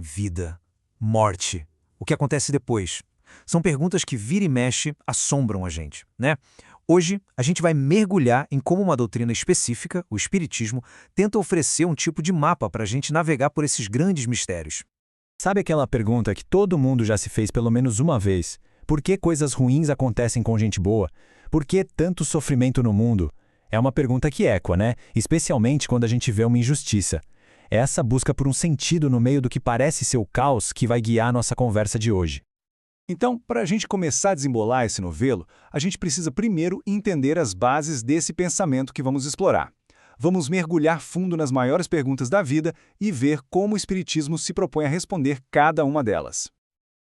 vida, morte, o que acontece depois? São perguntas que vira e mexe assombram a gente, né? Hoje, a gente vai mergulhar em como uma doutrina específica, o Espiritismo, tenta oferecer um tipo de mapa para a gente navegar por esses grandes mistérios. Sabe aquela pergunta que todo mundo já se fez pelo menos uma vez? Por que coisas ruins acontecem com gente boa? Por que tanto sofrimento no mundo? É uma pergunta que ecoa, né? Especialmente quando a gente vê uma injustiça. É essa busca por um sentido no meio do que parece ser o caos que vai guiar a nossa conversa de hoje. Então, para a gente começar a desembolar esse novelo, a gente precisa primeiro entender as bases desse pensamento que vamos explorar. Vamos mergulhar fundo nas maiores perguntas da vida e ver como o Espiritismo se propõe a responder cada uma delas.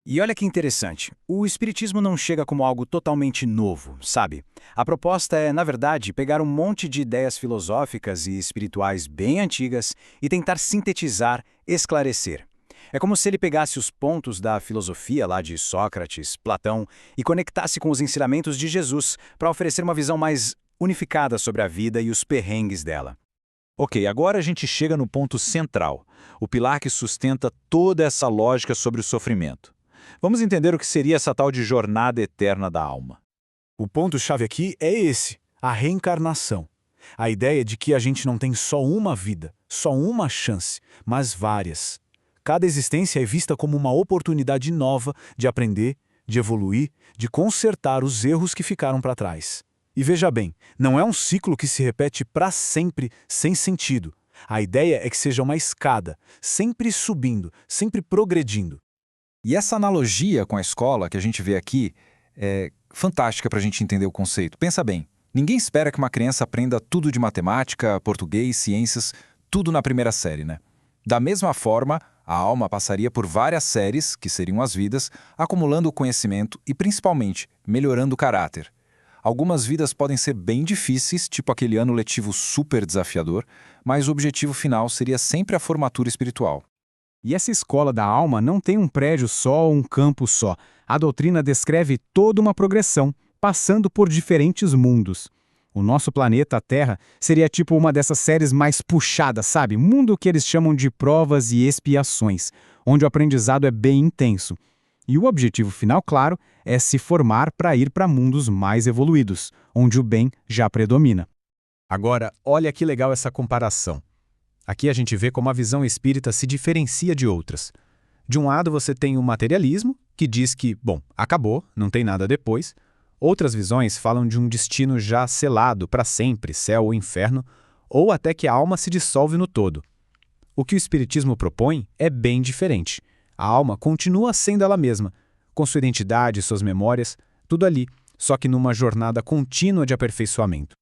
E olha que interessante, o Espiritismo não chega como algo totalmente novo, sabe? A proposta é, na verdade, pegar um monte de ideias filosóficas e espirituais bem antigas e tentar sintetizar, esclarecer. É como se ele pegasse os pontos da filosofia lá de Sócrates, Platão, e conectasse com os ensinamentos de Jesus para oferecer uma visão mais unificada sobre a vida e os perrengues dela. Ok, agora a gente chega no ponto central, o pilar que sustenta toda essa lógica sobre o sofrimento. Vamos entender o que seria essa tal de jornada eterna da alma. O ponto-chave aqui é esse, a reencarnação. A ideia de que a gente não tem só uma vida, só uma chance, mas várias. Cada existência é vista como uma oportunidade nova de aprender, de evoluir, de consertar os erros que ficaram para trás. E veja bem, não é um ciclo que se repete para sempre, sem sentido. A ideia é que seja uma escada, sempre subindo, sempre progredindo. E essa analogia com a escola que a gente vê aqui é fantástica para a gente entender o conceito. Pensa bem, ninguém espera que uma criança aprenda tudo de matemática, português, ciências, tudo na primeira série, né? Da mesma forma, a alma passaria por várias séries, que seriam as vidas, acumulando o conhecimento e, principalmente, melhorando o caráter. Algumas vidas podem ser bem difíceis, tipo aquele ano letivo super desafiador, mas o objetivo final seria sempre a formatura espiritual. E essa escola da alma não tem um prédio só ou um campo só. A doutrina descreve toda uma progressão, passando por diferentes mundos. O nosso planeta, a Terra, seria tipo uma dessas séries mais puxadas, sabe? Mundo que eles chamam de provas e expiações, onde o aprendizado é bem intenso. E o objetivo final, claro, é se formar para ir para mundos mais evoluídos, onde o bem já predomina. Agora, olha que legal essa comparação. Aqui a gente vê como a visão espírita se diferencia de outras. De um lado você tem o materialismo, que diz que, bom, acabou, não tem nada depois. Outras visões falam de um destino já selado para sempre, céu ou inferno, ou até que a alma se dissolve no todo. O que o Espiritismo propõe é bem diferente. A alma continua sendo ela mesma, com sua identidade, suas memórias, tudo ali, só que numa jornada contínua de aperfeiçoamento.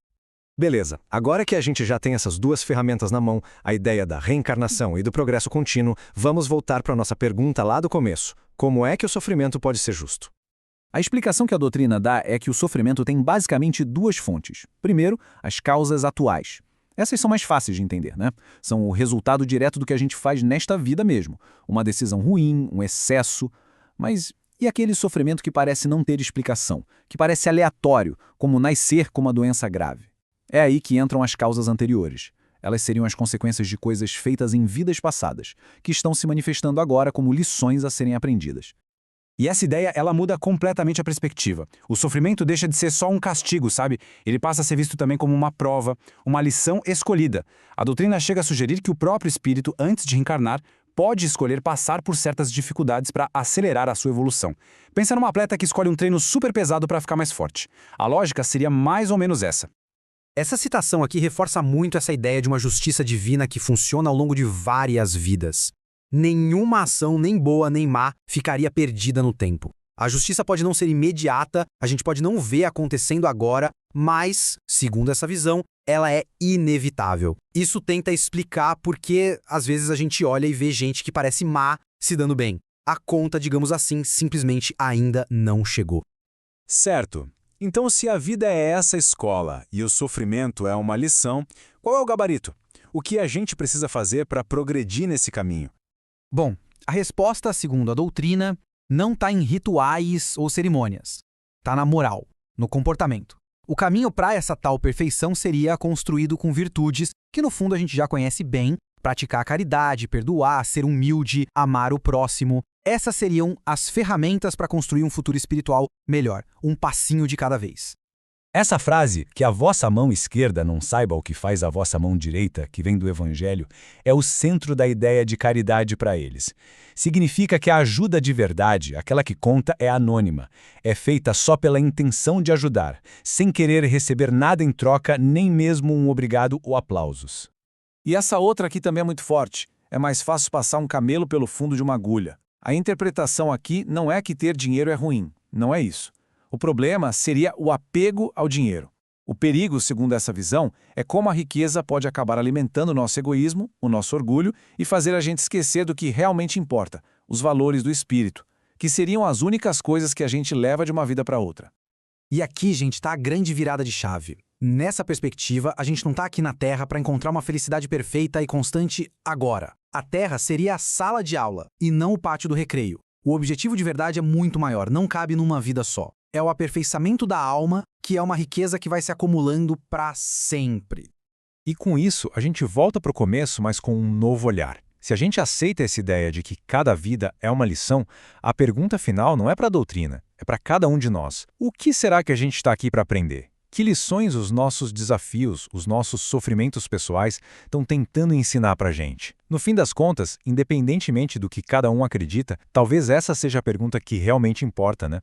Beleza, agora que a gente já tem essas duas ferramentas na mão, a ideia da reencarnação e do progresso contínuo, vamos voltar para a nossa pergunta lá do começo. Como é que o sofrimento pode ser justo? A explicação que a doutrina dá é que o sofrimento tem basicamente duas fontes. Primeiro, as causas atuais. Essas são mais fáceis de entender, né? São o resultado direto do que a gente faz nesta vida mesmo. Uma decisão ruim, um excesso. Mas e aquele sofrimento que parece não ter explicação? Que parece aleatório, como nascer com uma doença grave? É aí que entram as causas anteriores. Elas seriam as consequências de coisas feitas em vidas passadas, que estão se manifestando agora como lições a serem aprendidas. E essa ideia, ela muda completamente a perspectiva. O sofrimento deixa de ser só um castigo, sabe? Ele passa a ser visto também como uma prova, uma lição escolhida. A doutrina chega a sugerir que o próprio espírito, antes de reencarnar, pode escolher passar por certas dificuldades para acelerar a sua evolução. Pensa numa atleta que escolhe um treino super pesado para ficar mais forte. A lógica seria mais ou menos essa. Essa citação aqui reforça muito essa ideia de uma justiça divina que funciona ao longo de várias vidas. Nenhuma ação, nem boa nem má, ficaria perdida no tempo. A justiça pode não ser imediata, a gente pode não ver acontecendo agora, mas, segundo essa visão, ela é inevitável. Isso tenta explicar por que, às vezes, a gente olha e vê gente que parece má se dando bem. A conta, digamos assim, simplesmente ainda não chegou. Certo. Então, se a vida é essa escola e o sofrimento é uma lição, qual é o gabarito? O que a gente precisa fazer para progredir nesse caminho? Bom, a resposta, segundo a doutrina, não está em rituais ou cerimônias. Está na moral, no comportamento. O caminho para essa tal perfeição seria construído com virtudes que, no fundo, a gente já conhece bem, Praticar a caridade, perdoar, ser humilde, amar o próximo. Essas seriam as ferramentas para construir um futuro espiritual melhor, um passinho de cada vez. Essa frase, que a vossa mão esquerda não saiba o que faz a vossa mão direita, que vem do Evangelho, é o centro da ideia de caridade para eles. Significa que a ajuda de verdade, aquela que conta, é anônima. É feita só pela intenção de ajudar, sem querer receber nada em troca, nem mesmo um obrigado ou aplausos. E essa outra aqui também é muito forte. É mais fácil passar um camelo pelo fundo de uma agulha. A interpretação aqui não é que ter dinheiro é ruim. Não é isso. O problema seria o apego ao dinheiro. O perigo, segundo essa visão, é como a riqueza pode acabar alimentando o nosso egoísmo, o nosso orgulho e fazer a gente esquecer do que realmente importa, os valores do espírito, que seriam as únicas coisas que a gente leva de uma vida para outra. E aqui, gente, está a grande virada de chave. Nessa perspectiva, a gente não está aqui na Terra para encontrar uma felicidade perfeita e constante agora. A Terra seria a sala de aula e não o pátio do recreio. O objetivo de verdade é muito maior, não cabe numa vida só. É o aperfeiçoamento da alma, que é uma riqueza que vai se acumulando para sempre. E com isso, a gente volta para o começo, mas com um novo olhar. Se a gente aceita essa ideia de que cada vida é uma lição, a pergunta final não é para a doutrina, é para cada um de nós. O que será que a gente está aqui para aprender? Que lições os nossos desafios, os nossos sofrimentos pessoais estão tentando ensinar para a gente? No fim das contas, independentemente do que cada um acredita, talvez essa seja a pergunta que realmente importa, né?